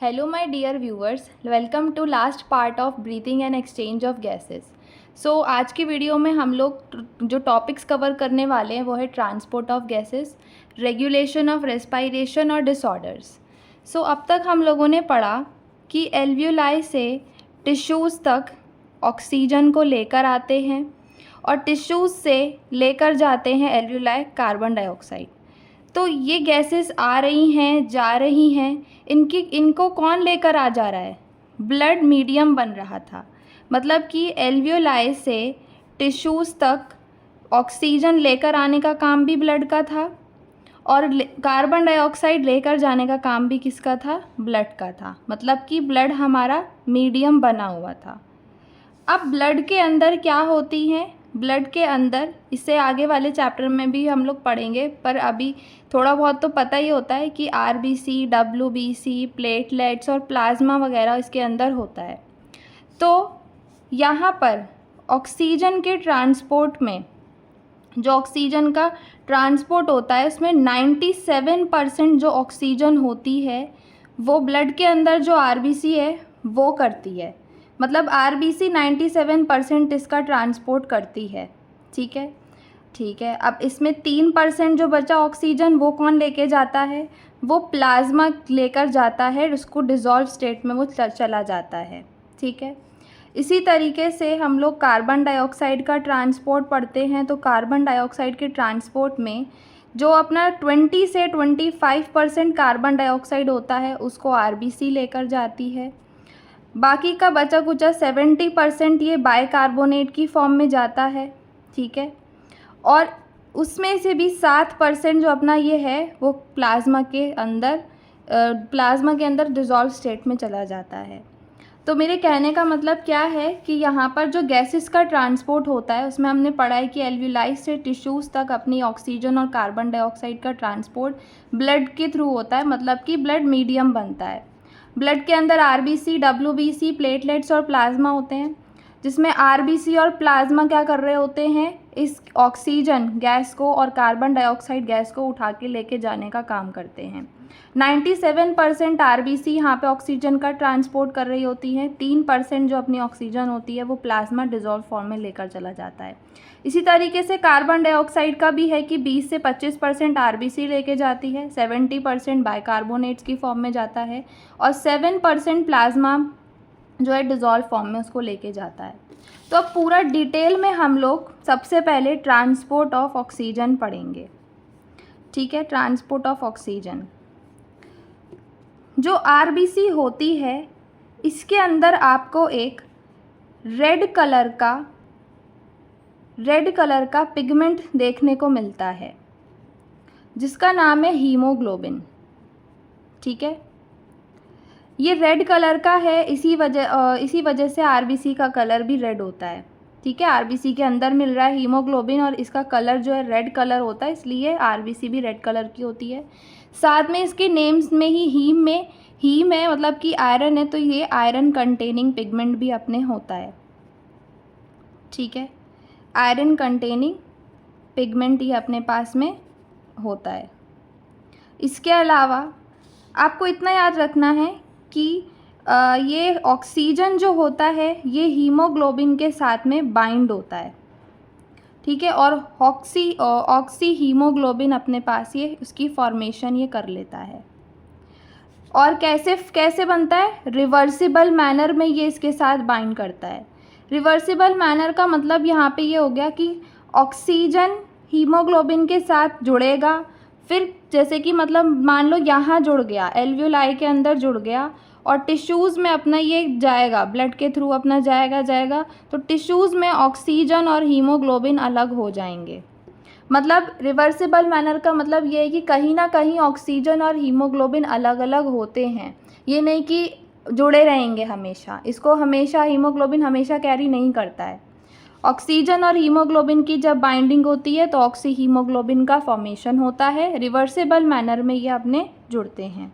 Hello my dear viewers, welcome to last part of breathing and exchange of gases. So आज की video में हम लोग जो टॉपिक्स कवर करने वाले हैं वो है transport of gases, regulation of respiration और डिसऑर्डर्स. सो अब तक हम लोगों ने पढ़ा कि एल्वियोलाई से टिश्यूज़ तक ऑक्सीजन को लेकर आते हैं और टिश्यूज़ से लेकर जाते हैं एल्वियोलाई कार्बन डाइऑक्साइड. तो ये गैसेस आ रही हैं, जा रही हैं, इनको कौन लेकर आ जा रहा है? ब्लड मीडियम बन रहा था. मतलब कि एल्वियोलाई से टिश्यूज़ तक ऑक्सीजन लेकर आने का काम भी ब्लड का था और कार्बन डाइऑक्साइड लेकर जाने का काम भी किसका था? ब्लड का था. मतलब कि ब्लड हमारा मीडियम बना हुआ था. अब ब्लड के अंदर क्या होती हैं? ब्लड के अंदर, इससे आगे वाले चैप्टर में भी हम लोग पढ़ेंगे, पर अभी थोड़ा बहुत तो पता ही होता है कि आरबीसी, डब्ल्यूबीसी, प्लेटलेट्स और प्लाज्मा वगैरह इसके अंदर होता है. तो यहाँ पर ऑक्सीजन के ट्रांसपोर्ट में, जो ऑक्सीजन का ट्रांसपोर्ट होता है उसमें 97% जो ऑक्सीजन होती है वो ब्लड के अंदर जो आरबीसी है वो करती है. मतलब आरबीसी 97% इसका ट्रांसपोर्ट करती है. ठीक है. अब इसमें 3% जो बचा ऑक्सीजन वो कौन लेके जाता है? वो प्लाज्मा लेकर जाता है, उसको डिज़ोल्व स्टेट में वो चला जाता है. ठीक है. इसी तरीके से हम लोग कार्बन डाइऑक्साइड का ट्रांसपोर्ट पढ़ते हैं. तो कार्बन डाइऑक्साइड के ट्रांसपोर्ट में जो अपना 20 से 25% कार्बन डाइऑक्साइड होता है उसको आरबीसी लेकर जाती है. बाकी का बचा कुचा 70% ये बाइकार्बोनेट की फॉर्म में जाता है. ठीक है. और उसमें से भी 7% जो अपना ये है वो प्लाज्मा के अंदर डिज़ोल्व स्टेट में चला जाता है. तो मेरे कहने का मतलब क्या है कि यहाँ पर जो गैसेस का ट्रांसपोर्ट होता है उसमें हमने पढ़ा है कि एल्वियोलाई से टिश्यूज़ तक अपनी ऑक्सीजन और कार्बन डाइऑक्साइड का ट्रांसपोर्ट ब्लड के थ्रू होता है. मतलब कि ब्लड मीडियम बनता है. ब्लड के अंदर आरबीसी, डब्ल्यूबीसी, प्लेटलेट्स और प्लाज्मा होते हैं, जिसमें आरबीसी और प्लाज्मा क्या कर रहे होते हैं? इस ऑक्सीजन गैस को और कार्बन डाइऑक्साइड गैस को उठा के लेके जाने का काम करते हैं. 97% आरबीसी यहाँ पे ऑक्सीजन का ट्रांसपोर्ट कर रही होती है. 3% जो अपनी ऑक्सीजन होती है वो प्लाज्मा डिज़ोल्व फॉर्म में लेकर चला जाता है. इसी तरीके से कार्बन डाइऑक्साइड का भी है कि 20 से 25% आरबीसी लेके जाती है, 70% बाइकार्बोनेट्स की फॉर्म में जाता है और 7% प्लाज्मा जो है डिज़ोल्व फॉर्म में उसको लेके जाता है. तो अब पूरा डिटेल में हम लोग सबसे पहले ट्रांसपोर्ट ऑफ ऑक्सीजन पढ़ेंगे. ठीक है. ट्रांसपोर्ट ऑफ ऑक्सीजन, जो आरबीसी होती है इसके अंदर आपको एक रेड कलर का पिगमेंट देखने को मिलता है जिसका नाम है हीमोग्लोबिन. ठीक है. ये रेड कलर का है, इसी वजह से आरबीसी का कलर भी रेड होता है. ठीक है. आरबीसी के अंदर मिल रहा है हीमोग्लोबिन और इसका कलर जो है रेड कलर होता है, इसलिए आरबीसी भी रेड कलर की होती है. साथ में इसके नेम्स में ही हीम है, मतलब कि आयरन है, तो ये आयरन कंटेनिंग पिगमेंट भी अपने होता है. ठीक है. आयरन कंटेनिंग पिगमेंट ये अपने पास में होता है. इसके अलावा आपको इतना याद रखना है कि ये ऑक्सीजन जो होता है ये हीमोग्लोबिन के साथ में बाइंड होता है. ठीक है. और ऑक्सी हीमोग्लोबिन अपने पास ये उसकी फॉर्मेशन ये कर लेता है. और कैसे बनता है? रिवर्सिबल मैनर में ये इसके साथ बाइंड करता है. रिवर्सिबल मैनर का मतलब यहाँ पे ये हो गया कि ऑक्सीजन हीमोग्लोबिन के साथ जुड़ेगा, फिर जैसे कि मतलब मान लो यहाँ जुड़ गया, एल्वियोलाई के अंदर जुड़ गया और टिश्यूज़ में अपना ये जाएगा, ब्लड के थ्रू अपना जाएगा, तो टिश्यूज़ में ऑक्सीजन और हीमोग्लोबिन अलग हो जाएंगे. मतलब रिवर्सिबल मैनर का मतलब ये है कि कहीं ना कहीं ऑक्सीजन और हीमोग्लोबिन अलग अलग होते हैं. ये नहीं कि जुड़े रहेंगे हमेशा, इसको हमेशा हीमोग्लोबिन हमेशा कैरी नहीं करता है. ऑक्सीजन और हीमोग्लोबिन की जब बाइंडिंग होती है तो ऑक्सी हीमोग्लोबिन का फॉर्मेशन होता है. रिवर्सिबल मैनर में ये अपने जुड़ते हैं.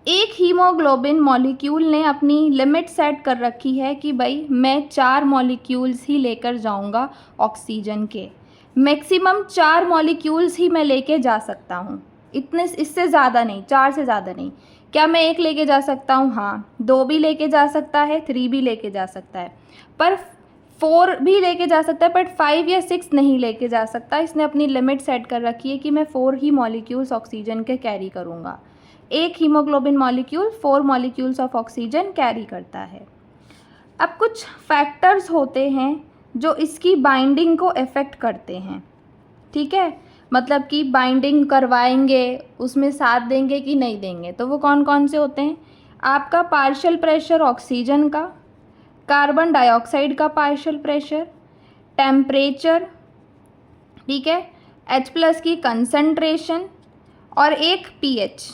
एक हीमोग्लोबिन मॉलिक्यूल ने अपनी लिमिट सेट कर रखी है कि भाई मैं 4 मॉलिक्यूल्स ही लेकर जाऊंगा ऑक्सीजन के. मैक्सिमम 4 मॉलिक्यूल्स ही मैं लेके जा सकता हूँ. इतने, इससे ज़्यादा नहीं, 4 से ज़्यादा नहीं। क्या मैं 1 लेके जा सकता हूँ? हाँ। 2 भी लेके जा सकता है, 3 भी लेके जा सकता है, पर 4 भी लेके जा सकता है, बट 5 या 6 नहीं लेके जा सकता। इसने अपनी लिमिट सेट कर रखी है कि मैं 4 ही मॉलिक्यूल्स ऑक्सीजन के कैरी करूँगा। एक haemoglobin molecule 4 molecules of oxygen carry करता है। अब कुछ फैक्टर्स होते हैं जो इसकी बाइंडिंग को अफेक्ट करते हैं, ठीक है, मतलब कि बाइंडिंग करवाएंगे, उसमें साथ देंगे कि नहीं देंगे। तो वो कौन कौन से होते हैं? आपका पार्शियल प्रेशर ऑक्सीजन का, कार्बन डाइऑक्साइड का पार्शियल प्रेशर, टेम्परेचर, ठीक है, H+ की कंसंट्रेशन और एक pH।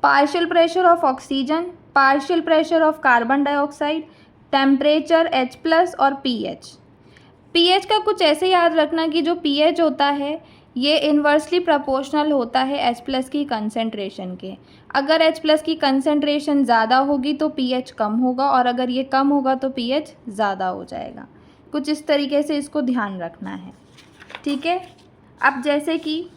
Partial pressure of oxygen, partial pressure of carbon dioxide, temperature, H+ और pH। pH का कुछ ऐसे याद रखना कि जो pH होता है ये इन्वर्सली प्रोपोर्शनल होता है H+ की कंसंट्रेशन के। अगर H+ की कंसंट्रेशन ज़्यादा होगी तो pH कम होगा, और अगर ये कम होगा तो pH ज़्यादा हो जाएगा। कुछ इस तरीके से इसको ध्यान रखना है, ठीक है। अब जैसे कि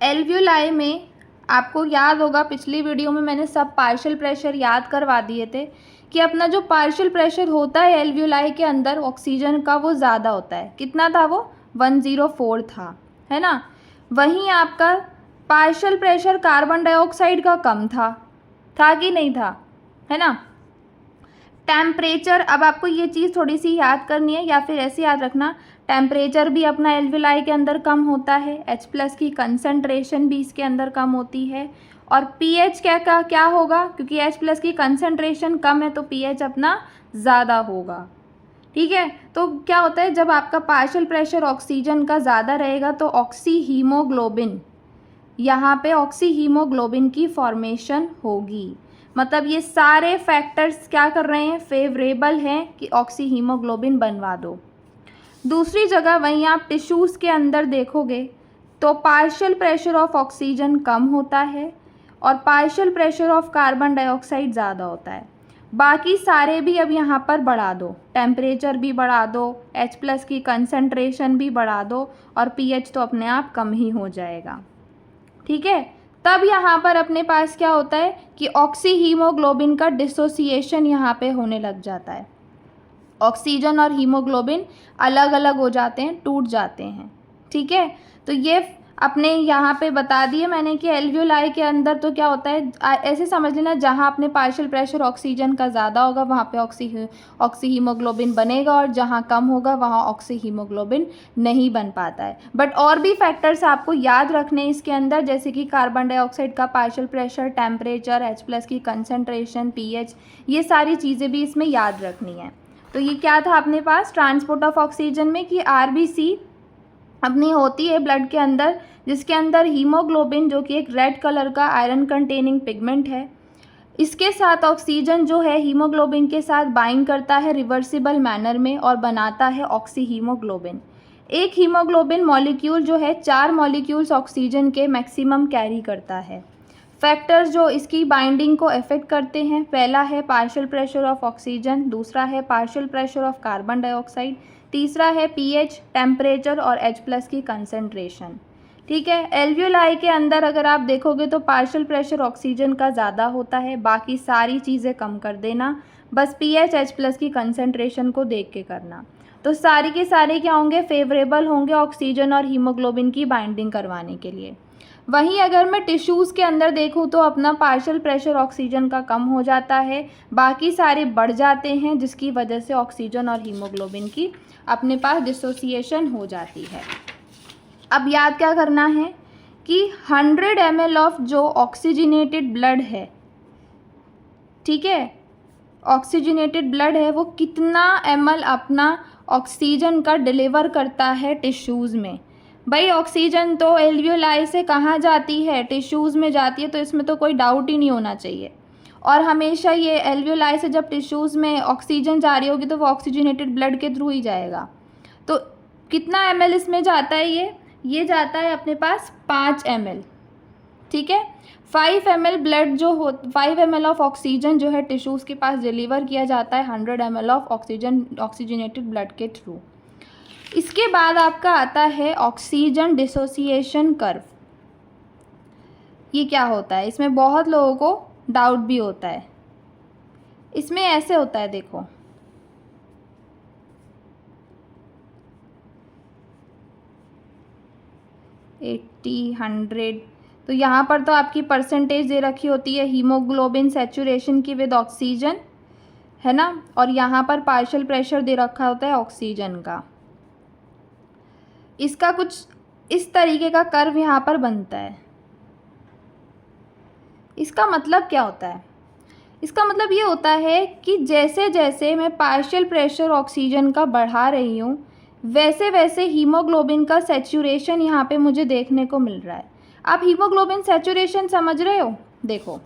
एल्वियोलाई में आपको याद होगा, पिछली वीडियो में मैंने सब पार्शियल प्रेशर याद करवा दिए थे कि अपना जो पार्शियल प्रेशर होता है एल्वियोलाई के अंदर ऑक्सीजन का वो ज़्यादा होता है। कितना था वो? 104 था, है ना। वहीं आपका पार्शियल प्रेशर कार्बन डाइऑक्साइड का कम था कि नहीं था, है ना। टेम्परेचर, अब आपको ये चीज़ थोड़ी सी याद करनी है, या फिर ऐसे याद रखना, टेम्परेचर भी अपना एल्वियोलाई के अंदर कम होता है, H+ की कंसंट्रेशन भी इसके अंदर कम होती है, और pH क्या होगा? क्योंकि H+ की कंसंट्रेशन कम है तो pH अपना ज़्यादा होगा, ठीक है। तो क्या होता है, जब आपका पार्शियल प्रेशर ऑक्सीजन का ज़्यादा रहेगा तो ऑक्सी हीमोग्लोबिन, यहाँ पे ऑक्सी हीमोग्लोबिन की फॉर्मेशन होगी। मतलब ये सारे फैक्टर्स क्या कर रहे हैं? फेवरेबल हैं कि ऑक्सी हीमोग्लोबिन बनवा दो। दूसरी जगह वहीं आप टिश्यूज़ के अंदर देखोगे तो पार्शियल प्रेशर ऑफ ऑक्सीजन कम होता है और partial pressure of carbon dioxide ज़्यादा होता है। बाकी सारे भी अब यहाँ पर बढ़ा दो, टेम्परेचर भी बढ़ा दो, H+ की कंसंट्रेशन भी बढ़ा दो, और pH तो अपने आप कम ही हो जाएगा, ठीक है। तब यहाँ पर अपने पास क्या होता है कि ऑक्सी हीमोग्लोबिन का डिसोसिएशन यहाँ पे होने लग जाता है। ऑक्सीजन और हीमोग्लोबिन अलग अलग हो जाते हैं, टूट जाते हैं, ठीक है। तो ये अपने यहाँ पे बता दिए मैंने कि एल्वियोलाई के अंदर तो क्या होता है, ऐसे समझ लेना, जहाँ अपने पार्शियल प्रेशर ऑक्सीजन का ज़्यादा होगा वहाँ पे ऑक्सी हीमोग्लोबिन बनेगा, और जहाँ कम होगा वहाँ ऑक्सी हीमोग्लोबिन नहीं बन पाता है। बट और भी फैक्टर्स आपको याद रखने इसके अंदर, जैसे कि कार्बन डाइऑक्साइड का पार्शियल प्रेशर, टेम्परेचर, H+ की कंसंट्रेशन, pH, ये सारी चीज़ें भी इसमें याद रखनी है। तो ये क्या था अपने पास ट्रांसपोर्ट ऑफ ऑक्सीजन में, कि RBC अपनी होती है ब्लड के अंदर, जिसके अंदर हीमोग्लोबिन, जो कि एक रेड कलर का आयरन कंटेनिंग पिगमेंट है, इसके साथ ऑक्सीजन जो है हीमोग्लोबिन के साथ बाइंड करता है रिवर्सिबल मैनर में और बनाता है ऑक्सी हीमोग्लोबिन। एक हीमोग्लोबिन मॉलिक्यूल जो है 4 मॉलिक्यूल्स ऑक्सीजन के मैक्सिमम कैरी करता है। फैक्टर्स जो इसकी बाइंडिंग को अफेक्ट करते हैं, पहला है पार्शियल प्रेशर ऑफ ऑक्सीजन, दूसरा है partial pressure of carbon dioxide, तीसरा है pH, टेम्परेचर और H+ की कंसंट्रेशन, ठीक है। एल्वियोलाई के अंदर अगर आप देखोगे तो पार्शियल प्रेशर ऑक्सीजन का ज़्यादा होता है, बाकी सारी चीज़ें कम कर देना, बस pH, H+ की कंसंट्रेशन को देख के करना। तो सारी के सारे क्या होंगे? फेवरेबल होंगे ऑक्सीजन और हीमोग्लोबिन की बाइंडिंग करवाने के लिए। वहीं अगर मैं टिश्यूज़ के अंदर देखूँ तो अपना पार्शियल प्रेशर ऑक्सीजन का कम हो जाता है, बाकी सारे बढ़ जाते हैं, जिसकी वजह से ऑक्सीजन और हीमोग्लोबिन की अपने पास डिसोसिएशन हो जाती है। अब याद क्या करना है कि 100 ml ऑफ जो ऑक्सीजनेटेड ब्लड है, ठीक है, ऑक्सीजनेटेड ब्लड है, वो कितना ml अपना ऑक्सीजन का डिलीवर करता है टिश्यूज़ में। भाई ऑक्सीजन तो एल्वियोलाई से कहाँ जाती है? टिश्यूज़ में जाती है, तो इसमें तो कोई डाउट ही नहीं होना चाहिए। और हमेशा ये एल्वियोलाई से जब टिश्यूज़ में ऑक्सीजन जा रही होगी तो वो ऑक्सीजनेटेड ब्लड के थ्रू ही जाएगा। तो कितना ml इसमें जाता है? ये जाता है अपने पास 5 ml, ठीक है। 5 ml ब्लड जो हो 5 ml ऑफ ऑक्सीजन जो है टिश्यूज़ के पास डिलीवर किया जाता है 100 ml ऑफ ऑक्सीजनेटेड ब्लड के थ्रू। इसके बाद आपका आता है ऑक्सीजन डिसोसिएशन कर्व। ये क्या होता है, इसमें बहुत लोगों को डाउट भी होता है। इसमें ऐसे होता है, देखो 80, 100, तो यहाँ पर तो आपकी परसेंटेज दे रखी होती है हीमोग्लोबिन सैचुरेशन की विद ऑक्सीजन, है ना, और यहाँ पर पार्शियल प्रेशर दे रखा होता है ऑक्सीजन का। इसका कुछ इस तरीके का कर्व यहाँ पर बनता है। इसका मतलब क्या होता है? इसका मतलब ये होता है कि जैसे जैसे मैं पार्शियल प्रेशर ऑक्सीजन का बढ़ा रही हूँ, वैसे वैसे हीमोग्लोबिन का सैचुरेशन यहाँ पे मुझे देखने को मिल रहा है। आप हीमोग्लोबिन सैचुरेशन समझ रहे हो? देखो,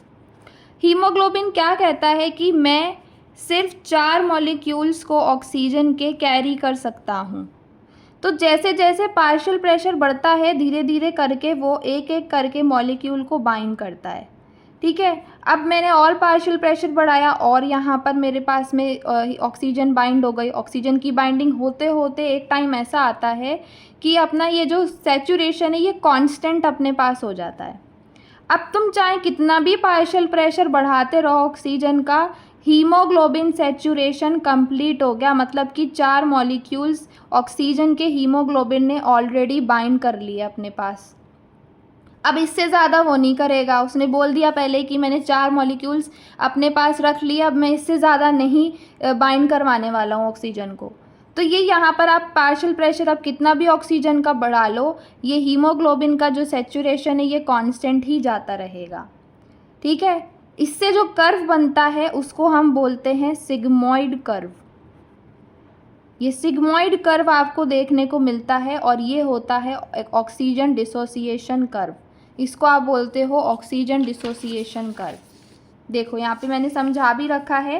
हीमोग्लोबिन क्या कहता है कि मैं सिर्फ 4 मॉलिक्यूल्स को ऑक्सीजन के कैरी कर सकता हूँ। तो जैसे जैसे पार्शियल प्रेशर बढ़ता है, धीरे धीरे करके वो एक एक करके मॉलिक्यूल को बाइंड करता है। ठीक है, अब मैंने और पार्शियल प्रेशर बढ़ाया और यहाँ पर मेरे पास में ऑक्सीजन बाइंड हो गई। ऑक्सीजन की बाइंडिंग होते होते एक टाइम ऐसा आता है कि अपना ये जो सैचुरेशन है ये कांस्टेंट अपने पास हो जाता है। अब तुम चाहे कितना भी पार्शियल प्रेशर बढ़ाते रहो ऑक्सीजन का, हीमोग्लोबिन सैचुरेशन कंप्लीट हो गया, मतलब कि 4 मॉलिक्यूल्स ऑक्सीजन के हीमोग्लोबिन ने ऑलरेडी बाइंड कर लिया अपने पास। अब इससे ज़्यादा वो नहीं करेगा, उसने बोल दिया पहले कि मैंने 4 मॉलिक्यूल्स अपने पास रख लिया, अब मैं इससे ज़्यादा नहीं बाइंड करवाने वाला हूँ ऑक्सीजन को। तो ये यहाँ पर आप पार्शियल प्रेशर अब कितना भी ऑक्सीजन का बढ़ा लो, ये हीमोग्लोबिन का जो सैचुरेशन है ये कांस्टेंट ही जाता रहेगा। ठीक है, इससे जो कर्व बनता है उसको हम बोलते हैं सिग्मॉइड कर्व। ये सिग्मॉइड कर्व आपको देखने को मिलता है और ये होता है ऑक्सीजन डिसोसिएशन कर्व। इसको आप बोलते हो ऑक्सीजन डिसोसिएशन कर्व। देखो यहाँ पे मैंने समझा भी रखा है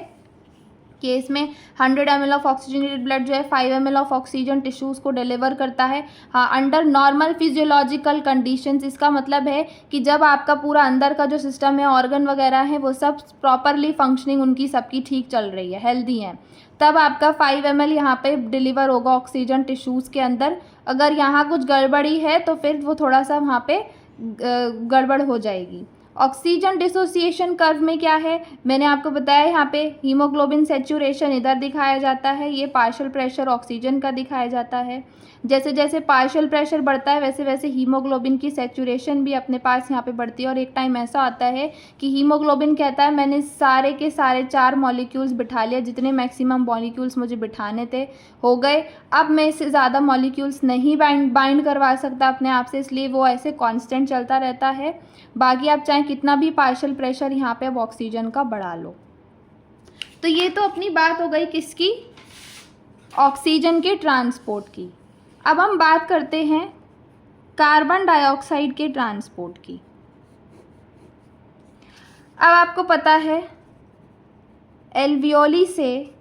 कि इसमें 100 ml ऑफ ऑक्सीजनेटेड ब्लड जो है 5 ml ऑफ ऑक्सीजन टिश्यूज़ को डिलीवर करता है। हाँ, अंडर नॉर्मल फिजियोलॉजिकल कंडीशंस। इसका मतलब है कि जब आपका पूरा अंदर का जो सिस्टम है, ऑर्गन वगैरह है, वो सब प्रॉपरली फंक्शनिंग उनकी सबकी ठीक चल रही है, हेल्दी है, तब आपका 5 ml यहाँ पे डिलीवर होगा ऑक्सीजन टिश्यूज़ के अंदर। अगर यहाँ कुछ गड़बड़ी है तो फिर वो थोड़ा सा वहाँ पे गड़बड़ हो जाएगी। ऑक्सीजन डिसोसिएशन कर्व में क्या है, मैंने आपको बताया, यहाँ पे हीमोग्लोबिन सैचुरेशन इधर दिखाया जाता है, ये पार्शियल प्रेशर ऑक्सीजन का दिखाया जाता है। जैसे जैसे पार्शियल प्रेशर बढ़ता है वैसे वैसे हीमोग्लोबिन की सैचुरेशन भी अपने पास यहाँ पे बढ़ती है। और एक टाइम ऐसा आता है कि हीमोग्लोबिन कहता है मैंने सारे के सारे 4 मॉलिक्यूल्स बिठा लिया, जितने मैक्सिमम मॉलिक्यूल्स मुझे बिठाने थे हो गए, अब मैं इससे ज़्यादा मॉलिक्यूल्स नहीं बाइंड करवा सकता अपने आप से, इसलिए वो ऐसे कांस्टेंट चलता रहता है। बाकी आप चाहे कितना भी पार्शियल प्रेशर यहाँ पे अब ऑक्सीजन का बढ़ा लो। तो ये तो अपनी बात हो गई किसकी, ऑक्सीजन के ट्रांसपोर्ट की। अब हम बात करते हैं कार्बन डाइऑक्साइड के ट्रांसपोर्ट की। अब आपको पता है एल्वियोली से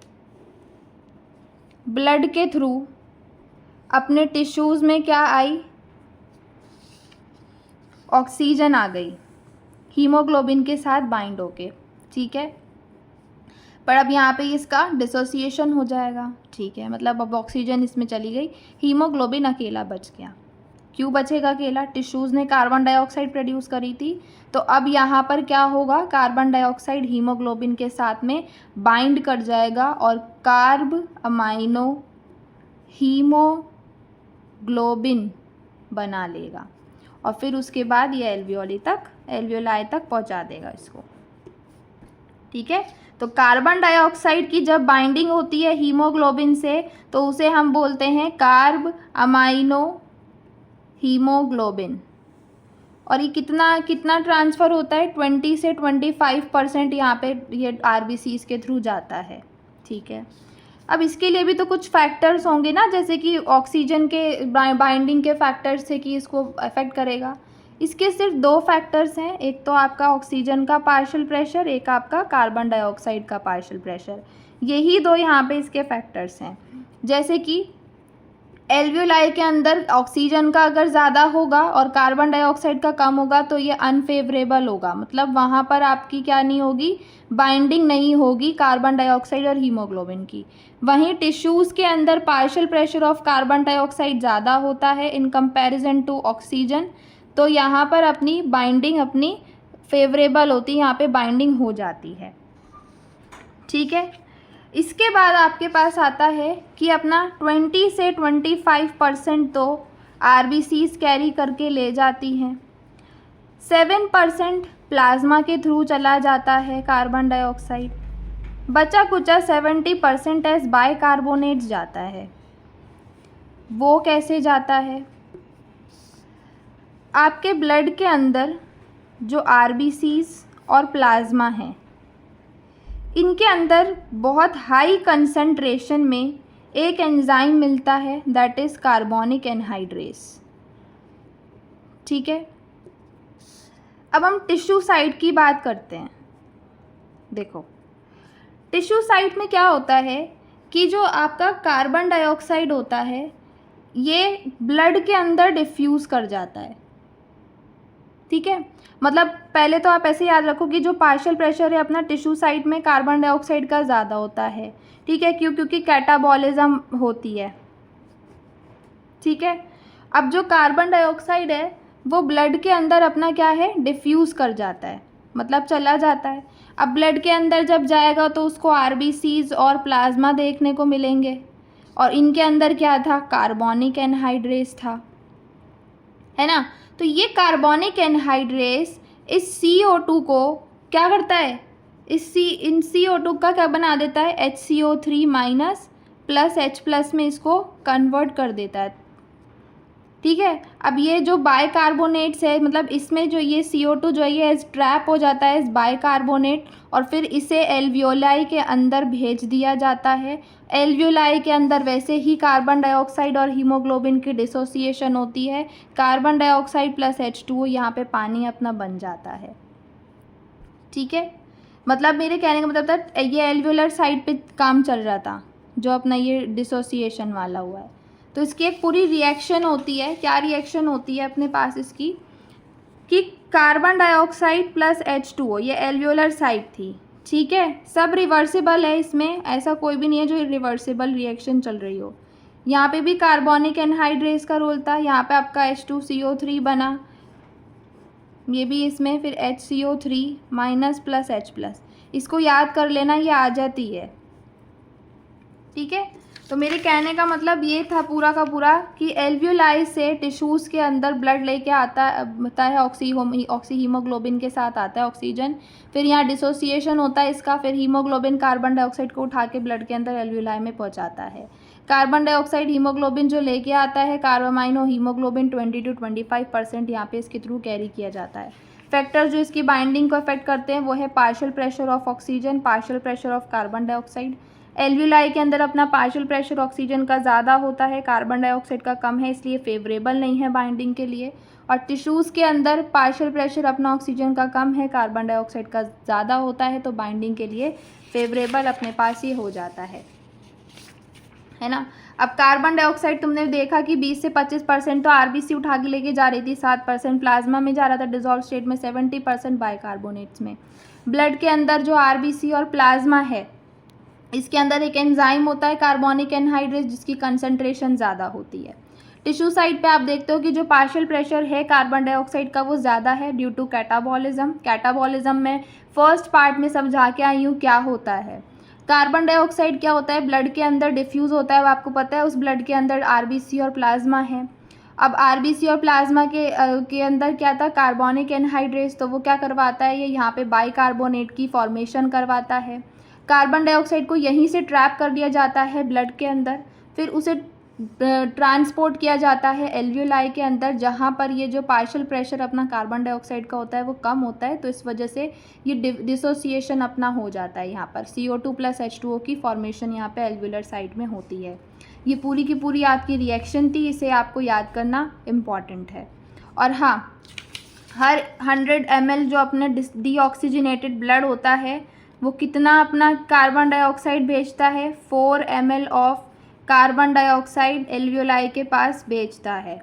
ब्लड के थ्रू अपने टिश्यूज़ में क्या आई, ऑक्सीजन आ गई हीमोग्लोबिन के साथ बाइंड होके। ठीक है, पर अब यहाँ पे इसका डिसोसिएशन हो जाएगा। ठीक है, मतलब अब ऑक्सीजन इसमें चली गई, हीमोग्लोबिन अकेला बच गया। क्यों बचेगा अकेला? टिश्यूज़ ने कार्बन डाइऑक्साइड प्रोड्यूस करी थी, तो अब यहाँ पर क्या होगा, कार्बन डाइऑक्साइड हीमोग्लोबिन के साथ में बाइंड कर जाएगा और कार्ब अमाइनो हीमोग्लोबिन बना लेगा और फिर उसके बाद ये एल्वियोलाई तक पहुँचा देगा इसको। ठीक है, तो कार्बन डाइऑक्साइड की जब बाइंडिंग होती है हीमोग्लोबिन से तो उसे हम बोलते हैं कार्ब अमाइनो हीमोग्लोबिन। और ये कितना ट्रांसफ़र होता है, 20 से 25% यहाँ पे ये आरबीसीज़ के थ्रू जाता है। ठीक है, अब इसके लिए भी तो कुछ फैक्टर्स होंगे ना, जैसे कि ऑक्सीजन के बाइंडिंग के फैक्टर्स से कि इसको अफेक्ट करेगा। इसके सिर्फ 2 फैक्टर्स हैं, एक तो आपका ऑक्सीजन का पार्शियल प्रेशर, एक आपका कार्बन डाइऑक्साइड का पार्शियल प्रेशर। यही 2 यहाँ पे इसके फैक्टर्स हैं। जैसे कि एल्वियोलाई के अंदर ऑक्सीजन का अगर ज़्यादा होगा और कार्बन डाइऑक्साइड का कम होगा तो ये अनफेवरेबल होगा, मतलब वहाँ पर आपकी क्या नहीं होगी, बाइंडिंग नहीं होगी कार्बन डाइऑक्साइड और हीमोग्लोबिन की। वहीं टिश्यूज़ के अंदर partial pressure of carbon dioxide ज़्यादा होता है इन कंपैरिजन टू ऑक्सीजन, तो यहाँ पर अपनी बाइंडिंग अपनी फेवरेबल होती है, यहाँ पे बाइंडिंग हो जाती है। ठीक है, इसके बाद आपके पास आता है कि अपना 20 से 25% तो RBCs कैरी करके ले जाती हैं, 7% प्लाज्मा के थ्रू चला जाता है कार्बन डाइऑक्साइड, बचा कुचा 70% एज बाइकार्बोनेट्स जाता है। वो कैसे जाता है? आपके ब्लड के अंदर जो RBCs और प्लाज्मा हैं, इनके अंदर बहुत हाई कंसंट्रेशन में एक एंजाइम मिलता है, दैट इज़ कार्बोनिक एनहाइड्रेस। ठीक है, अब हम टिश्यू साइड की बात करते हैं। देखो, टिश्यू साइड में क्या होता है कि जो आपका कार्बन डाइऑक्साइड होता है ये ब्लड के अंदर डिफ्यूज़ कर जाता है। ठीक है, मतलब पहले तो आप ऐसे याद रखो कि जो पार्शियल प्रेशर है अपना टिश्यू साइड में कार्बन डाइऑक्साइड का ज़्यादा होता है। ठीक है, क्योंकि कैटाबॉलिज्म होती है। ठीक है, अब जो कार्बन डाइऑक्साइड है वो ब्लड के अंदर अपना क्या है, डिफ्यूज़ कर जाता है, मतलब चला जाता है। अब ब्लड के अंदर जब जाएगा तो उसको RBCs और प्लाज्मा देखने को मिलेंगे, और इनके अंदर क्या था, कार्बोनिक एनहाइड्रेस था, है ना। तो ये कार्बोनिक एनहाइड्रेस इस CO2 को क्या करता है, इन CO2 का क्या बना देता है, HCO3 minus plus H plus में इसको कन्वर्ट कर देता है। ठीक है, अब ये जो बाइकार्बोनेट्स है, मतलब इसमें जो ये CO2 जो है ये ट्रैप हो जाता है इस बाइकार्बोनेट, और फिर इसे एल्वियोलाई के अंदर भेज दिया जाता है। एल्वियोलाई के अंदर वैसे ही कार्बन डाइऑक्साइड और हीमोग्लोबिन की डिसोसिएशन होती है, कार्बन डाइऑक्साइड प्लस H2O यहाँ पे पानी अपना बन जाता है। ठीक है, मतलब मेरे कहने का मतलब था ये एल्वियोलर साइड पे काम चल रहा था जो अपना ये डिसोसिएशन वाला हुआ है। तो इसकी एक पूरी रिएक्शन होती है। क्या रिएक्शन होती है अपने पास इसकी, कि कार्बन डाइऑक्साइड प्लस H2O, ये एल्वियोलर साइड थी। ठीक है, सब रिवर्सिबल है, इसमें ऐसा कोई भी नहीं है जो रिवर्सिबल रिएक्शन चल रही हो। यहाँ पे भी कार्बोनिक एनहाइड्रेस का रोल था, यहाँ पे आपका H2CO3 बना, ये भी इसमें फिर HCO3 minus plus H plus, इसको याद कर लेना, ये आ जाती है। ठीक है, तो मेरे कहने का मतलब ये था पूरा का पूरा कि एल्वियोलाई से टिश्यूज़ के अंदर ब्लड लेके आता है, ऑक्सी हीमोग्लोबिन के साथ आता है ऑक्सीजन, फिर यहाँ डिसोसिएशन होता है इसका, फिर हीमोग्लोबिन कार्बन डाइऑक्साइड को उठा के ब्लड के अंदर एल्वियोलाई में पहुँचाता है। कार्बन डाइऑक्साइड हीमोग्लोबिन जो लेके आता है, कार्बामाइन हीमोग्लोबिन 20 to 25% यहाँ पे इसके थ्रू कैरी किया जाता है। फैक्टर जो इसकी बाइंडिंग को अफेक्ट करते हैं वो है partial pressure of oxygen, partial pressure of carbon dioxide. Alveoli के अंदर अपना पार्शियल प्रेशर ऑक्सीजन का ज़्यादा होता है, कार्बन डाइऑक्साइड का कम है, इसलिए फेवरेबल नहीं है बाइंडिंग के लिए। और टिश्यूज़ के अंदर पार्शियल प्रेशर अपना ऑक्सीजन का कम है, कार्बन डाइऑक्साइड का ज़्यादा होता है, तो बाइंडिंग के लिए फेवरेबल अपने पास ये हो जाता है ना। अब कार्बन डाइऑक्साइड तुमने देखा कि 20 से 25% तो RBC उठा के लेके जा रही थी, 7% प्लाज्मा में जा रहा था डिजॉल्व स्टेट में, 70% बाइकार्बोनेट्स में। ब्लड के अंदर जो RBC और प्लाज्मा है इसके अंदर एक एंजाइम होता है कार्बोनिक एनहाइड्रेस जिसकी कंसंट्रेशन ज़्यादा होती है। टिश्यू साइड पे आप देखते हो कि जो पार्शियल प्रेशर है कार्बन डाइऑक्साइड का वो ज़्यादा है ड्यू टू कैटाबॉलिज्म। कैटाबॉलिज्म में फर्स्ट पार्ट में समझा के आई हूँ क्या होता है। कार्बन डाइऑक्साइड क्या होता है, ब्लड के अंदर डिफ्यूज़ होता है, वो आपको पता है, उस ब्लड के अंदर RBC और प्लाज्मा है। अब RBC और प्लाज्मा के अंदर क्या था, कार्बोनिक एनहाइड्रेस, तो वो क्या करवाता है, ये यहाँ पे बाइकार्बोनेट की फॉर्मेशन करवाता है। कार्बन डाइऑक्साइड को यहीं से ट्रैप कर दिया जाता है ब्लड के अंदर, फिर उसे ट्रांसपोर्ट किया जाता है एल्वियोलाई के अंदर, जहाँ पर ये जो पार्शियल प्रेशर अपना कार्बन डाइऑक्साइड का होता है वो कम होता है, तो इस वजह से ये डिसोसिएशन अपना हो जाता है। यहाँ पर CO2 प्लस H2O की फॉर्मेशन यहाँ पे एल्वियोलर साइड में होती है। ये पूरी की पूरी आपकी रिएक्शन थी, इसे आपको याद करना इम्पॉर्टेंट है। और हाँ, हर 100 ml जो अपने डीऑक्सीजनेटेड ब्लड होता है वो कितना अपना कार्बन डाइऑक्साइड भेजता है, 4 ml of carbon dioxide alveoli के पास भेजता है।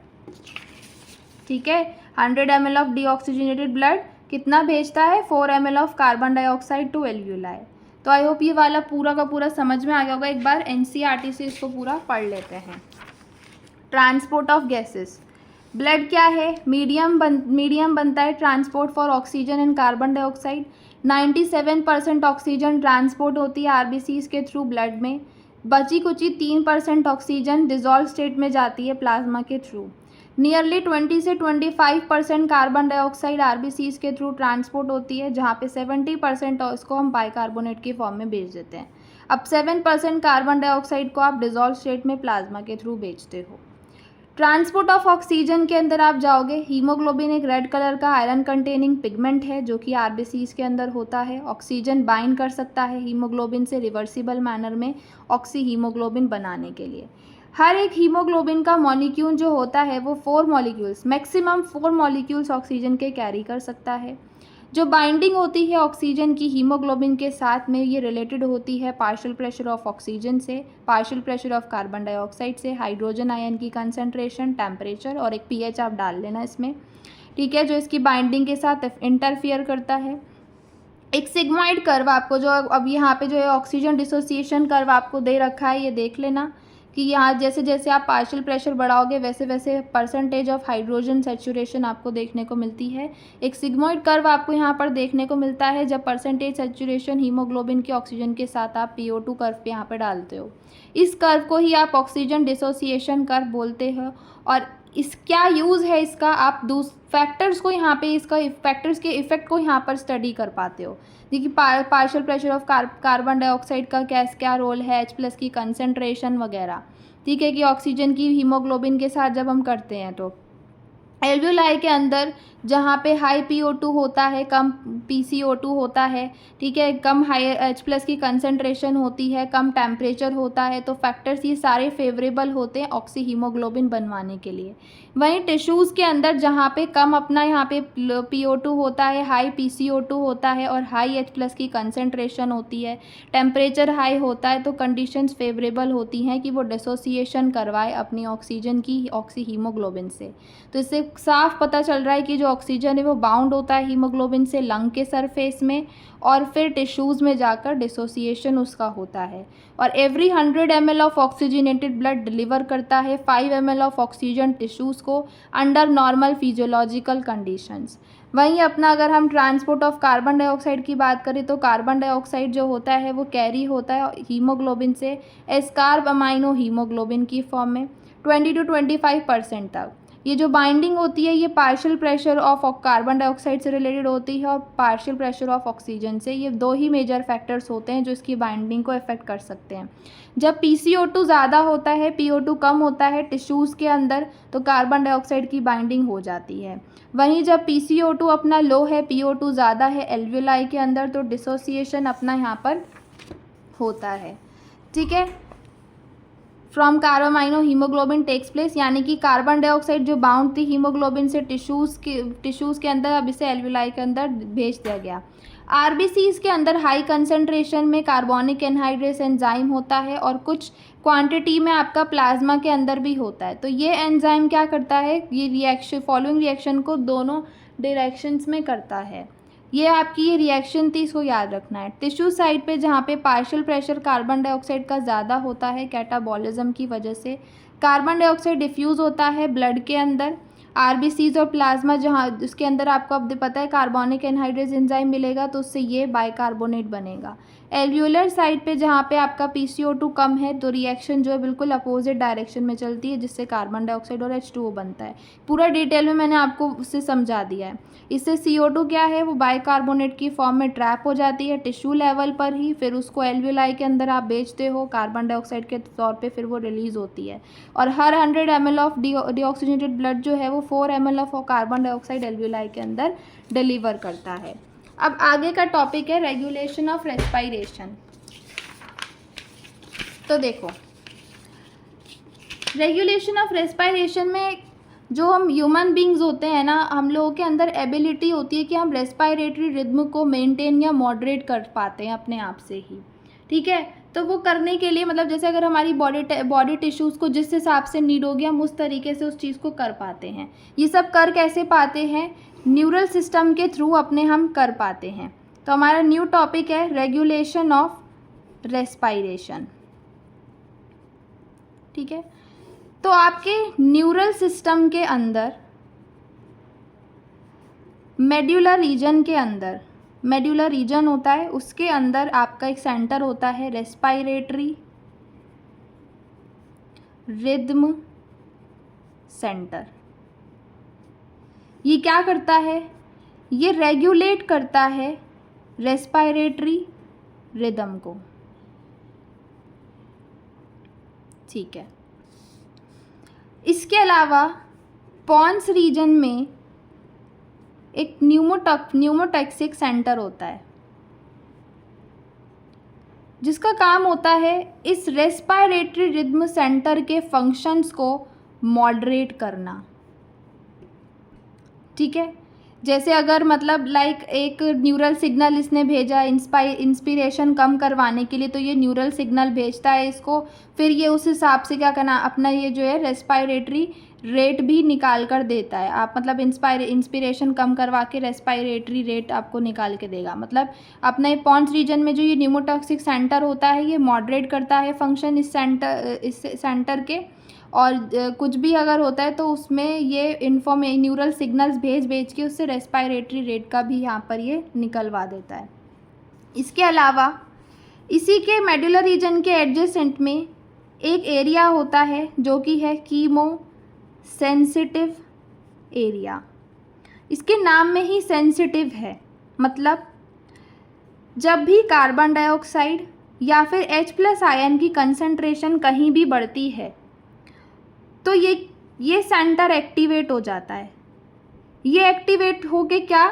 ठीक है, 100 ml ऑफ डीऑक्सीजनेटेड ब्लड कितना भेजता है, 4 ml of carbon dioxide to alveoli. तो आई होप ये वाला पूरा का पूरा समझ में आ गया होगा। एक बार NCERT से इसको पूरा पढ़ लेते हैं। Transport of gases. ब्लड क्या है, मीडियम बनता है transport for oxygen and carbon dioxide. 97% oxygen transport होती है आरबीसीज के थ्रू ब्लड में। बची कुची 3% ऑक्सीजन डिजॉल्व स्टेट में जाती है प्लाज्मा के थ्रू। नियरली 20 से 25% कार्बन डाइऑक्साइड आरबीसीज के थ्रू ट्रांसपोर्ट होती है, जहाँ पे 70% इसको हम बाइकार्बोनेट की फॉर्म में भेज देते हैं। अब 7% कार्बन डाइऑक्साइड को आप डिजॉल्व स्टेट में प्लाज्मा के थ्रू भेजते हो। ट्रांसपोर्ट ऑफ ऑक्सीजन के अंदर आप जाओगे, हीमोग्लोबिन एक रेड कलर का आयरन कंटेनिंग पिगमेंट है जो कि आरबीसीज के अंदर होता है। ऑक्सीजन बाइंड कर सकता है हीमोग्लोबिन से रिवर्सिबल मैनर में ऑक्सी हीमोग्लोबिन बनाने के लिए। हर एक हीमोग्लोबिन का मॉलिक्यूल जो होता है वो 4 मॉलिक्यूल्स, मैक्सिमम 4 मॉलिक्यूल्स ऑक्सीजन के कैरी कर सकता है। जो बाइंडिंग होती है ऑक्सीजन की हीमोग्लोबिन के साथ में, ये रिलेटेड होती है पार्शियल प्रेशर ऑफ ऑक्सीजन से, partial pressure of carbon dioxide से, हाइड्रोजन आयन की कंसंट्रेशन, टेम्परेचर और एक पीएच आप डाल लेना इसमें, ठीक है, जो इसकी बाइंडिंग के साथ इंटरफियर करता है। एक सिग्मॉइड कर्व आपको जो अब यहाँ पे जो है ऑक्सीजन डिसोसिएशन कर्व आपको दे रखा है, ये देख लेना कि यहाँ जैसे जैसे आप पार्शियल प्रेशर बढ़ाओगे वैसे वैसे परसेंटेज ऑफ हाइड्रोजन सेचुरेशन आपको देखने को मिलती है। एक सिग्मॉइड कर्व आपको यहाँ पर देखने को मिलता है जब परसेंटेज सेचुरेशन हीमोग्लोबिन के ऑक्सीजन के साथ आप PO2 कर्व पे यहाँ पर डालते हो। इस कर्व को ही आप ऑक्सीजन डिसोसिएशन कर्व बोलते हो। और इस क्या यूज़ है इसका, आप फैक्टर्स को यहाँ पे, इसका फैक्टर्स के इफेक्ट को यहाँ पर स्टडी कर पाते हो। देखिए partial pressure of carbon dioxide का क्या रोल है, H+ की कंसंट्रेशन वगैरह, ठीक है, कि ऑक्सीजन की हीमोग्लोबिन के साथ जब हम करते हैं तो एल्वियोलाई के अंदर जहाँ पे हाई PO2 होता है, कम PCO2 होता है, ठीक है, कम हाई H+ की कंसंट्रेशन होती है, कम टेम्परेचर होता है, तो फैक्टर्स ये सारे फेवरेबल होते हैं ऑक्सी हीमोग्लोबिन बनवाने के लिए। वहीं टिश्यूज़ के अंदर जहाँ पे कम अपना यहाँ पे PO2 होता है, हाई PCO2 होता है और हाई H+ की कंसंट्रेशन होती है, टेम्परेचर हाई होता है, तो कंडीशंस फेवरेबल होती हैं कि वो डिसोसिएशन करवाए अपनी ऑक्सीजन की ऑक्सी हीमोग्लोबिन से। तो इससे साफ पता चल रहा है कि जो ऑक्सीजन है वो बाउंड होता है हीमोग्लोबिन से लंग के सरफेस में और फिर टिश्यूज़ में जाकर डिसोसिएशन उसका होता है। और every 100 ml of oxygenated blood deliver करता है 5 ml ऑफ ऑक्सीजन टिश्यूज़ को अंडर नॉर्मल फिजियोलॉजिकल कंडीशंस। वहीं अपना अगर हम ट्रांसपोर्ट ऑफ कार्बन डाइऑक्साइड की बात करें तो कार्बन डाइऑक्साइड जो होता है वो कैरी होता है हीमोग्लोबिन से एस्कार्ब अमाइनो हीमोग्लोबिन की फॉर्म में 20 to 25% तक। ये जो बाइंडिंग होती है ये partial pressure of carbon dioxide से रिलेटेड होती है और पार्शियल प्रेशर ऑफ ऑक्सीजन से। ये दो ही मेजर फैक्टर्स होते हैं जो इसकी बाइंडिंग को इफेक्ट कर सकते हैं। जब PCO2 ज़्यादा होता है, PO2 कम होता है टिश्यूज़ के अंदर, तो कार्बन डाइऑक्साइड की बाइंडिंग हो जाती है। वहीं जब PCO2 अपना लो है, PO2 ज़्यादा है एल्वियोलाई के अंदर, तो डिसोसिएशन अपना यहाँ पर होता है, ठीक है। फ्रॉम कार्बामाइनो हीमोग्लोबिन टेक्स प्लेस, यानी कि कार्बन डाइऑक्साइड जो बाउंड थी हीमोग्लोबिन से टिश्यूज़ के अंदर, अब इसे एल्वियोलाई के अंदर भेज दिया गया। आरबीसीज के अंदर हाई कंसंट्रेशन में कार्बोनिक एनहाइड्रेस एंजाइम होता है और कुछ क्वांटिटी में आपका प्लाज्मा के अंदर भी होता है। तो ये एंजाइम क्या करता है, ये रिएक्शन फॉलोइंग रिएक्शन को दोनों डायरेक्शंस में करता है। ये आपकी ये रिएक्शन थी, इसको याद रखना है। टिश्यू साइड पे जहाँ पे पार्शियल प्रेशर कार्बन डाइऑक्साइड का ज़्यादा होता है कैटाबॉलिज्म की वजह से, कार्बन डाइऑक्साइड डिफ्यूज़ होता है ब्लड के अंदर। आरबीसीज और प्लाज्मा जहाँ उसके अंदर आपको अब पता है कार्बोनिक एनहाइड्रेस एंजाइम मिलेगा तो उससे ये बाइकार्बोनेट बनेगा। एल्वियोलर साइड पे जहाँ पे आपका PCO2 कम है तो रिएक्शन जो है बिल्कुल अपोजिट डायरेक्शन में चलती है जिससे कार्बन डाइऑक्साइड और H2O बनता है। पूरा डिटेल में मैंने आपको उससे समझा दिया है। इससे CO2 क्या है वो बाइकार्बोनेट की फॉर्म में ट्रैप हो जाती है टिश्यू लेवल पर ही, फिर उसको एल्वियोलाई के अंदर आप बेचते हो कार्बन डाइऑक्साइड के तौर पे, फिर वो रिलीज़ होती है। और हर 100 ml ऑफ डीऑक्सीजनेटेड ब्लड जो है वो 4 ml of carbon dioxide alveoli के अंदर डिलीवर करता है। अब आगे का टॉपिक है रेगुलेशन ऑफ रेस्पिरेशन। तो देखो रेगुलेशन ऑफ रेस्पिरेशन में जो हम ह्यूमन बींग्स होते हैं ना, हम लोगों के अंदर एबिलिटी होती है कि हम रेस्पिरेटरी रिदम को मेंटेन या मॉडरेट कर पाते हैं अपने आप से ही, ठीक है। तो वो करने के लिए मतलब जैसे अगर हमारी बॉडी टिश्यूज़ को जिस हिसाब से नीड होगी हम उस तरीके से उस चीज़ को कर पाते हैं। ये सब कर कैसे पाते हैं, न्यूरल सिस्टम के थ्रू अपने हम कर पाते हैं। तो हमारा न्यू टॉपिक है रेगुलेशन ऑफ रेस्पिरेशन, ठीक है। तो आपके न्यूरल सिस्टम के अंदर मेड्यूलर रीजन के अंदर, मेड्यूलर रीजन होता है, उसके अंदर आपका एक सेंटर होता है रेस्पायरेटरी रिदम सेंटर। ये क्या करता है? ये रेगुलेट करता है रेस्पायरेटरी रिदम को। ठीक है। इसके अलावा पॉन्स रीजन में एक न्यूमोटैक्सिक सेंटर होता है, जिसका काम होता है इस रेस्पायरेटरी रिदम सेंटर के फंक्शंस को मॉडरेट करना। ठीक है। जैसे अगर मतलब लाइक एक न्यूरल सिग्नल इसने भेजा इंस्पिरेशन कम करवाने के लिए, तो ये न्यूरल सिग्नल भेजता है इसको, फिर ये उस हिसाब से क्या करना, अपना ये जो है रेस्पायरेटरी रेट भी निकाल कर देता है। आप मतलब इंस्पिरेशन कम करवा के रेस्पायरेटरी रेट आपको निकाल के देगा। मतलब अपने पॉन्स रीजन में जो ये न्यूमोटॉक्सिक सेंटर होता है, ये मॉडरेट करता है फंक्शन इस सेंटर के, और कुछ भी अगर होता है तो उसमें ये न्यूरल सिग्नल्स भेज के उससे रेस्पायरेटरी रेट का भी यहाँ पर ये निकलवा देता है। इसके अलावा इसी के मेडुलर रीजन के एडजेसेंट में एक एरिया होता है जो कि है कीमो सेंसिटिव एरिया। इसके नाम में ही सेंसिटिव है, मतलब जब भी कार्बन डाइऑक्साइड या फिर H+ आयन की कंसंट्रेशन कहीं भी बढ़ती है तो ये सेंटर एक्टिवेट हो जाता है। ये एक्टिवेट होके क्या,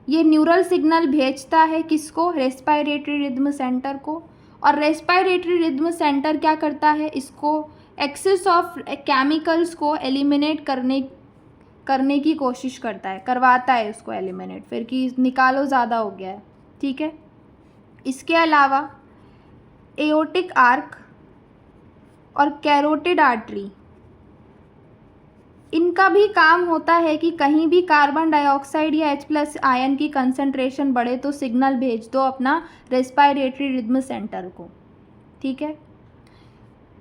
ये न्यूरल सिग्नल भेजता है किसको, रेस्पायरेटरी रिदम सेंटर को, और रेस्पायरेटरी रिदम सेंटर क्या करता है, इसको एक्सेस ऑफ केमिकल्स को एलिमिनेट करने की कोशिश करता है, करवाता है उसको एलिमिनेट, फिर कि निकालो ज़्यादा हो गया है। ठीक है। इसके अलावा एओर्टिक आर्क और कैरोटिड आर्टरी, इनका भी काम होता है कि कहीं भी कार्बन डाइऑक्साइड या H+ आयन की कंसंट्रेशन बढ़े तो सिग्नल भेज दो अपना रेस्पायरेटरी रिदम सेंटर को। ठीक है।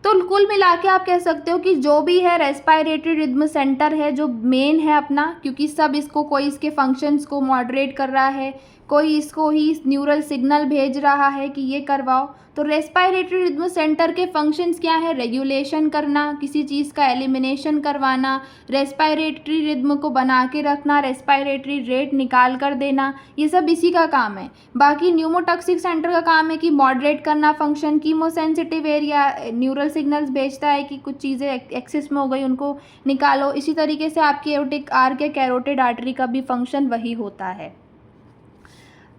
तो कुल मिला के आप कह सकते हो कि जो भी है रेस्पायरेटरी रिदम सेंटर है जो मेन है अपना, क्योंकि सब इसको कोई इसके फंक्शंस को मॉडरेट कर रहा है, कोई इसको ही न्यूरल सिग्नल भेज रहा है कि ये करवाओ। तो रेस्पायरेटरी रिदम सेंटर के फंक्शंस क्या है, रेगुलेशन करना, किसी चीज़ का एलिमिनेशन करवाना, रेस्पायरेटरी रिदम को बना के रखना, रेस्पायरेटरी रेट निकाल कर देना, ये सब इसी का काम है। बाकी न्यूमोटॉक्सिक सेंटर का काम है कि मॉडरेट करना function, chemosensitive area neural signals भेजता है कि कुछ चीज़ें एक्सेस में हो गई उनको निकालो। इसी तरीके से आपकी एओर्टिक आर्क या कैरोटिड आर्टरी का भी फंक्शन वही होता है।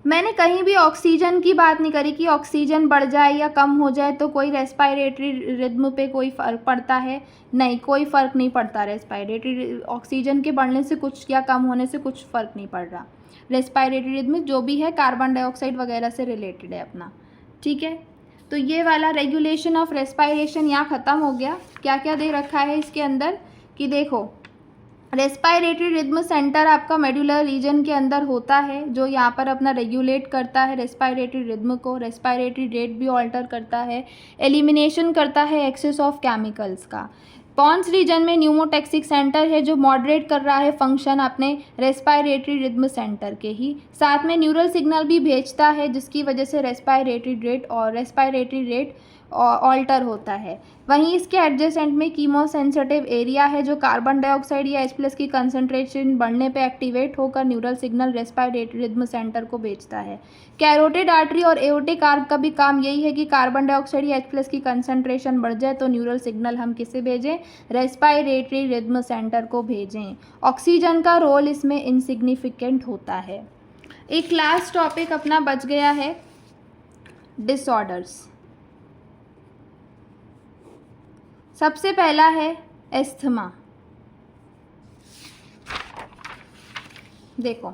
मैंने कहीं भी ऑक्सीजन की बात नहीं करी कि ऑक्सीजन बढ़ जाए या कम हो जाए तो कोई रेस्पायरेटरी रिदम पे कोई फ़र्क पड़ता है, नहीं, कोई फ़र्क नहीं पड़ता। रेस्पायरेटरी ऑक्सीजन के बढ़ने से कुछ या कम होने से कुछ फ़र्क नहीं पड़ रहा। रेस्पायरेटरी रिदम जो भी है कार्बन डाइऑक्साइड वगैरह से रिलेटेड है अपना। ठीक है। तो ये वाला रेगुलेशन ऑफ रेस्पायरेशन यहाँ ख़त्म हो गया। क्या क्या दे रखा है इसके अंदर कि देखो, रेस्पायरेटरी रिदम सेंटर आपका मेडुलर रीजन के अंदर होता है जो यहाँ पर अपना रेगुलेट करता है रेस्पायरेटरी रिदम को, रेस्पायरेटरी रेट भी ऑल्टर करता है, एलिमिनेशन करता है एक्सेस ऑफ केमिकल्स का। पॉन्स रीजन में न्यूमोटैक्सिक सेंटर है जो मॉडरेट कर रहा है फंक्शन अपने रेस्पायरेटरी रिदम सेंटर के ही, साथ में न्यूरल सिग्नल भी भेजता है जिसकी वजह से रेस्पायरेटरी रेट ऑल्टर होता है। वहीं इसके एडजेसेंट में कीमोसेंसिटिव एरिया है जो कार्बन डाइऑक्साइड या H+ की कंसंट्रेशन बढ़ने पे एक्टिवेट होकर neural signal respiratory rhythm centre को भेजता है। कैरोटिड आर्टरी और एओर्टिक आर्क का भी काम यही है कि कार्बन डाइऑक्साइड या H+ की कंसंट्रेशन बढ़ जाए तो न्यूरल सिग्नल हम किसे भेजें, रेस्पायरेटरी रिदम सेंटर को भेजें। ऑक्सीजन का रोल इसमें इनसिग्निफिकेंट होता है। एक लास्ट टॉपिक अपना बच गया है, डिसऑर्डर्स। सबसे पहला है एस्थमा। देखो,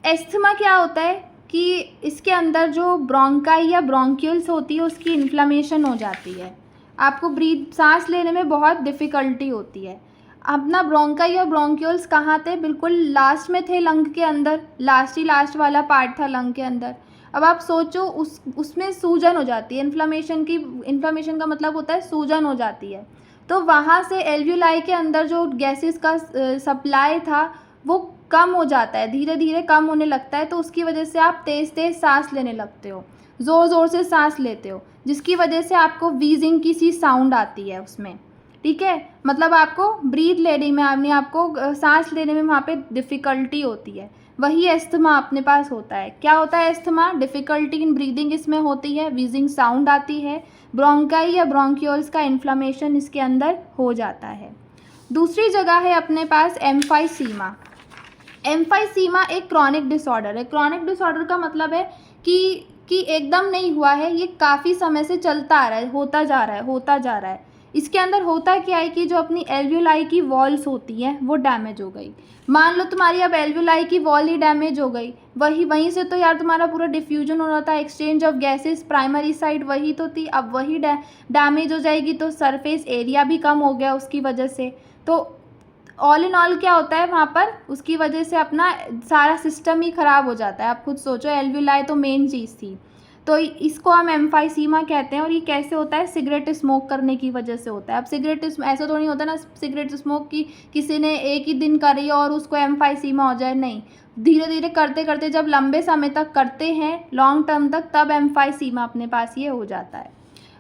एस्थमा क्या होता है कि इसके अंदर जो ब्रोंकाई या ब्रोंक्यूल्स होती है उसकी इन्फ्लेमेशन हो जाती है, आपको सांस लेने में बहुत डिफ़िकल्टी होती है। अपना ब्रोंकाई और ब्रोंक्यूल्स कहाँ थे, बिल्कुल लास्ट में थे लंग के अंदर, लास्ट वाला पार्ट था लंग के अंदर। अब आप सोचो उसमें सूजन हो जाती है, इन्फ्लेमेशन का मतलब होता है सूजन हो जाती है। तो वहाँ से एल्वियोलाई के अंदर जो गैसेस का सप्लाई था वो कम हो जाता है, धीरे धीरे कम होने लगता है। तो उसकी वजह से आप तेज़ तेज़ सांस लेने लगते हो, ज़ोर ज़ोर से सांस लेते हो, जिसकी वजह से आपको वीजिंग की सी साउंड आती है उसमें, ठीक है। मतलब आपको ब्रीथ लेने में, आपको सांस लेने में वहाँ पे डिफ़िकल्टी होती है। वही एस्थमा अपने पास होता है। क्या होता है एस्थमा? डिफ़िकल्टी इन ब्रीदिंग इसमें होती है, वीजिंग साउंड आती है, ब्रोंकाई या ब्रोंक्यूल्स का इन्फ्लेमेशन इसके अंदर हो जाता है। दूसरी जगह है अपने पास एम्फाइसीमा। एम्फाइसीमा एक क्रॉनिक डिसऑर्डर है। क्रॉनिक डिसऑर्डर का मतलब है कि एकदम नहीं हुआ है, ये काफ़ी समय से चलता आ रहा है, होता जा रहा है। इसके अंदर होता क्या है कि जो अपनी एल्वियोलाई की वॉल्स होती हैं वो डैमेज हो गई। मान लो तुम्हारी अब एल्वियोलाई की वॉल ही डैमेज हो गई, वहीं से तो यार तुम्हारा पूरा डिफ्यूजन हो रहा था, exchange of gases, primary side वही तो थी, अब वही डैमेज हो जाएगी तो सरफेस एरिया भी कम हो गया उसकी वजह से। तो ऑल इन ऑल क्या होता है वहाँ पर, उसकी वजह से अपना सारा सिस्टम ही ख़राब हो जाता है। आप खुद सोचो, एल्वियोलाई तो मेन चीज़ थी। तो इसको हम एम्फाइसीमा कहते हैं। और ये कैसे होता है? सिगरेट स्मोक करने की वजह से होता है। अब सिगरेट ऐसा तो नहीं होता ना सिगरेट स्मोक की किसी ने एक ही दिन करी और उसको एम्फाइसीमा हो जाए, नहीं। धीरे धीरे करते करते जब लंबे समय तक करते हैं, लॉन्ग टर्म तक, तब एम्फाइसीमा अपने पास ये हो जाता है।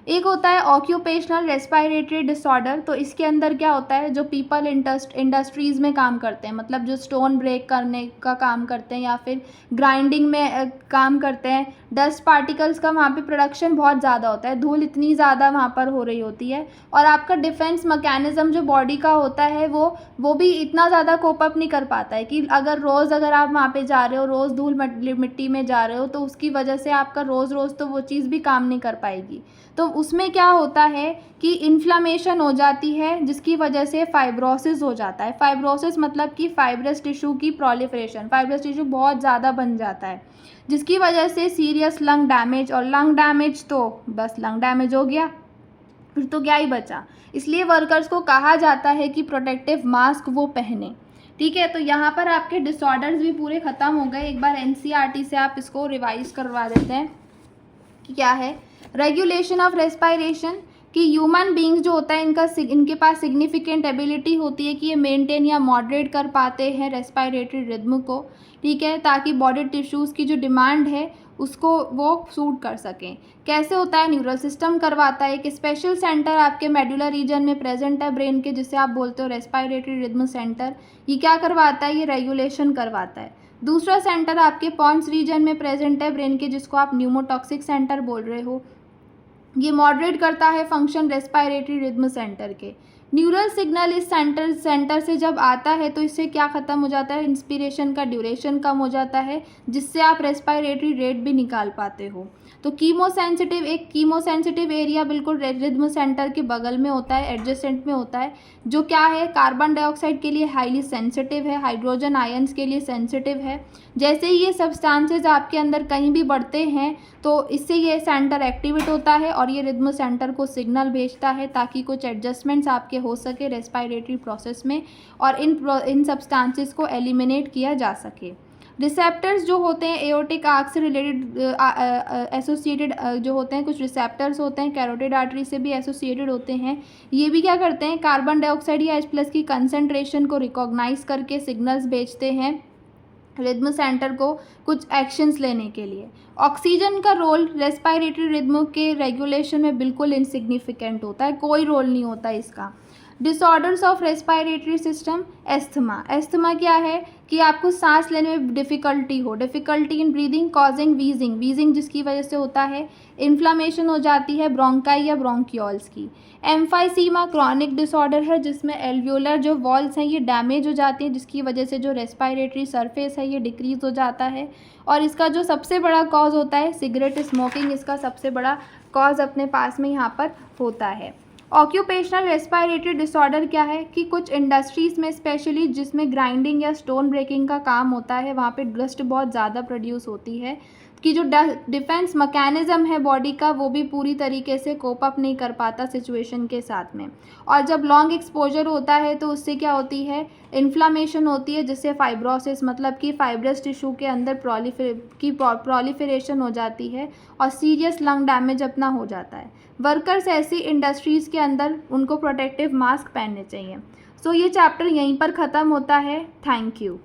एक होता है ऑक्यूपेशनल रेस्पिरेटरी डिसऑर्डर। तो इसके अंदर क्या होता है, जो पीपल इंडस्ट्रीज़ में काम करते हैं, मतलब जो स्टोन ब्रेक करने का काम करते हैं या फिर ग्राइंडिंग में काम करते हैं, डस्ट पार्टिकल्स का वहाँ पे प्रोडक्शन बहुत ज़्यादा होता है, धूल इतनी ज़्यादा वहाँ पर हो रही होती है। और आपका डिफेंस मैकेनिज़्म जो बॉडी का होता है वो भी इतना ज़्यादा कोप अप नहीं कर पाता है कि अगर आप वहाँ पे जा रहे हो, रोज़ धूल मिट्टी में जा रहे हो, तो उसकी वजह से आपका रोज़ रोज़ तो वो चीज़ भी काम नहीं कर पाएगी। तो उसमें क्या होता है कि इन्फ्लामेशन हो जाती है, जिसकी वजह से फाइब्रोसिस हो जाता है। फाइब्रोसिस मतलब कि फाइब्रस टिश्यू की प्रोलिफरेशन, फाइब्रस टिश्यू बहुत ज़्यादा बन जाता है, जिसकी वजह से सीरियस लंग डैमेज। और लंग डैमेज तो बस लंग डैमेज हो गया, फिर तो क्या ही बचा। इसलिए वर्कर्स को कहा जाता है कि प्रोटेक्टिव मास्क वो पहने, ठीक है। तो यहाँ पर आपके डिसऑर्डर्स भी पूरे ख़त्म हो गए। एक बार एनसीईआरटी से आप इसको रिवाइज करवा देते हैं कि क्या है। रेगुलेशन ऑफ रेस्पायरेशन, कि ह्यूमन बींग्स जो होता है इनके पास सिग्निफिकेंट एबिलिटी होती है कि ये मेंटेन या मॉडरेट कर पाते हैं रेस्पायरेटरी रिदम को, ठीक है, ताकि बॉडी टिश्यूज़ की जो डिमांड है उसको वो सूट कर सकें। कैसे होता है? न्यूरल सिस्टम करवाता है। एक स्पेशल सेंटर आपके मेडुलर रीजन में प्रेजेंट है ब्रेन के, जिसे आप बोलते हो रेस्पायरेटरी रिदम सेंटर। ये क्या करवाता है? ये रेगुलेशन करवाता है। दूसरा सेंटर आपके पॉन्स रीजन में प्रेजेंट है ब्रेन के, जिसको आप न्यूमोटॉक्सिक सेंटर बोल रहे हो। ये मॉडरेट करता है फंक्शन रेस्पायरेटरी रिदम सेंटर के। न्यूरल सिग्नल इस सेंटर से जब आता है तो इससे क्या ख़त्म हो जाता है? इंस्पिरेशन का ड्यूरेशन कम हो जाता है, जिससे आप रेस्पायरेटरी रेट भी निकाल पाते हो। तो कीमोसेंसिटिव एरिया बिल्कुल रिदम सेंटर के बगल में होता है, एडजेसेंट में होता है, जो क्या है, कार्बन डाइऑक्साइड के लिए हाईली सेंसिटिव है, हाइड्रोजन आयंस के लिए सेंसिटिव है। जैसे ही ये सब्सटेंसेस आपके अंदर कहीं भी बढ़ते हैं तो इससे ये सेंटर एक्टिवेट होता है और ये रिदम सेंटर को सिग्नल भेजता है ताकि कुछ एडजस्टमेंट्स आपके हो सके रेस्पायरेटरी प्रोसेस में और इन सब्सटेंसेस को एलिमिनेट किया जा सके। रिसेप्टर्स जो होते हैं एओर्टिक आर्क से रिलेटेड एसोसिएटेड जो होते हैं, कुछ रिसेप्टर्स होते हैं कैरोटिड आर्टरी से भी एसोसिएटेड होते हैं। ये भी क्या करते हैं? कार्बन डाइऑक्साइड या H+ की कंसनट्रेशन को रिकॉग्नाइज करके सिग्नल्स भेजते हैं रिदम सेंटर को कुछ एक्शंस लेने के लिए। ऑक्सीजन का रोल रेस्पायरेटरी रिदम के रेगुलेशन में बिल्कुल इनसिग्निफिकेंट होता है, कोई रोल नहीं होता इसका। Disorders of respiratory system, asthma. Asthma क्या है कि आपको सांस लेने में difficulty in breathing causing wheezing जिसकी वजह से होता है। इन्फ्लामेशन हो जाती है ब्रोंकाई या ब्रोंक्यूल्स की। एम्फाइसीमा क्रॉनिक डिसऑर्डर है जिसमें एल्वियोलर जो वॉल्स हैं ये डैमेज हो जाती हैं, जिसकी वजह से जो रेस्पायरेटरी सरफेस है ये डिक्रीज़ हो जाता है। और इसका जो सबसे बड़ा कॉज होता है सिगरेट स्मोकिंग, इसका सबसे बड़ा कॉज अपने पास में यहाँ पर होता है। ऑक्यूपेशनल रेस्पायरेटरी डिसऑर्डर क्या है कि कुछ इंडस्ट्रीज़ में स्पेशली जिसमें ग्राइंडिंग या स्टोन ब्रेकिंग का काम होता है वहाँ पे डस्ट बहुत ज़्यादा प्रोड्यूस होती है कि जो डिफेंस मैकेनिज़्म है बॉडी का वो भी पूरी तरीके से कोप अप नहीं कर पाता सिचुएशन के साथ में। और जब लॉन्ग एक्सपोजर होता है तो उससे क्या होती है? इन्फ्लामेशन होती है, जिससे फाइब्रोसिस मतलब कि फाइब्रस टिश्यू के अंदर प्रोलिफरेशन हो जाती है और सीरियस लंग डैमेज अपना हो जाता है। वर्कर्स ऐसी इंडस्ट्रीज़ के अंदर उनको प्रोटेक्टिव मास्क पहनने चाहिए। सो ये चैप्टर यहीं पर ख़त्म होता है। Thank you.